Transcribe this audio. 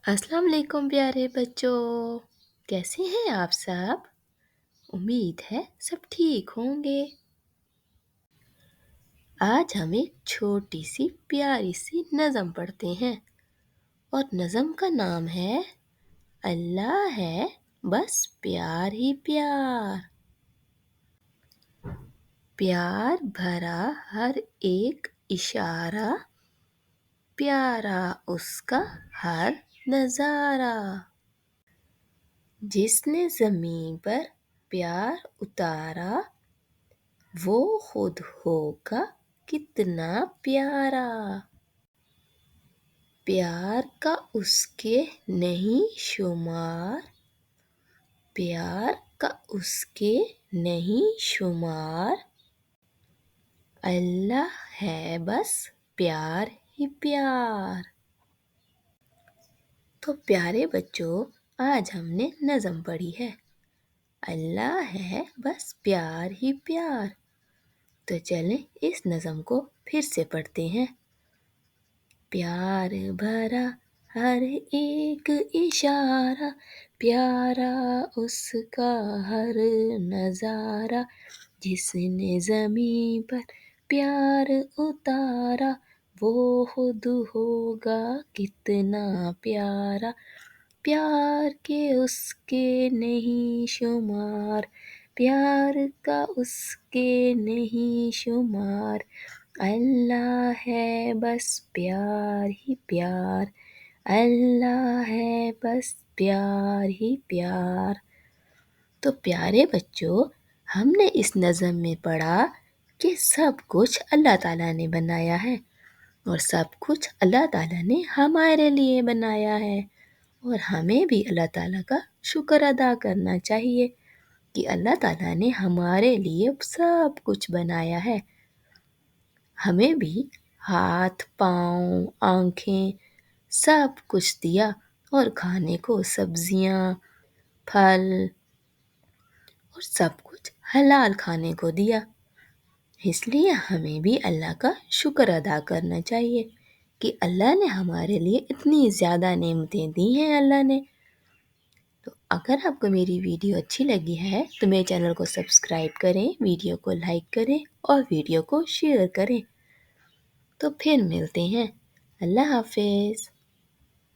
अस्सलाम वालेकुम प्यारे बच्चों। कैसे हैं आप सब? उम्मीद है सब ठीक होंगे। आज हम एक छोटी सी प्यारी सी नज़म पढ़ते हैं और नज़म का नाम है अल्लाह है बस प्यार ही प्यार। प्यार भरा हर एक इशारा, प्यारा उसका हर नज़ारा। जिसने ज़मीं पर प्यार उतारा, वो खुद होगा कितना प्यारा। प्यार का उसके नहीं शुमार, प्यार का उसके नहीं शुमार। अल्लाह है बस प्यार ही प्यार। तो प्यारे बच्चों, आज हमने नज़म पढ़ी है अल्लाह है बस प्यार ही प्यार। तो चलें इस नज़म को फिर से पढ़ते हैं। प्यार भरा हर एक इशारा, प्यारा उसका हर नज़ारा। जिसने ज़मीं पर प्यार उतारा, वो खुद होगा कितना प्यारा। प्यार के उसके नहीं शुमार, प्यार का उसके नहीं शुमार। अल्लाह है बस प्यार ही प्यार, अल्लाह है बस प्यार ही प्यार। तो प्यारे बच्चों, हमने इस नज़म में पढ़ा कि सब कुछ अल्लाह ताला ने बनाया है और सब कुछ अल्लाह ताला ने हमारे लिए बनाया है और हमें भी अल्लाह ताला का शुक्र अदा करना चाहिए कि अल्लाह ताला ने हमारे लिए सब कुछ बनाया है। हमें भी हाथ, पाँव, आँखें सब कुछ दिया और खाने को सब्जियाँ, फल और सब कुछ हलाल खाने को दिया। इसलिए हमें भी अल्लाह का शुक्र अदा करना चाहिए कि अल्लाह ने हमारे लिए इतनी ज़्यादा नेमतें दी हैं अल्लाह ने। तो अगर आपको मेरी वीडियो अच्छी लगी है तो मेरे चैनल को सब्सक्राइब करें, वीडियो को लाइक करें और वीडियो को शेयर करें। तो फिर मिलते हैं। अल्लाह हाफ़िज़।